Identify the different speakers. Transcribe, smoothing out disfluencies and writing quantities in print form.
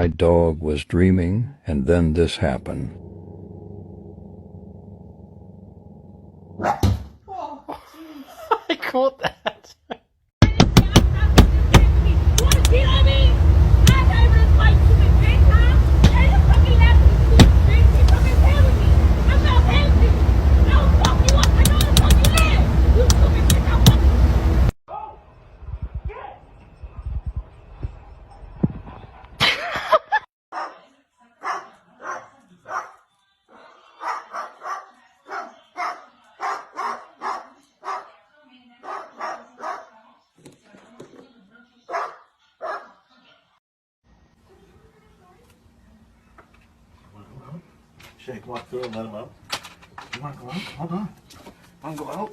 Speaker 1: my dog was dreaming, and then this happened.
Speaker 2: I caught that.
Speaker 3: Shake, walk through and let him out. You want to go out? Hold on. Want to go out?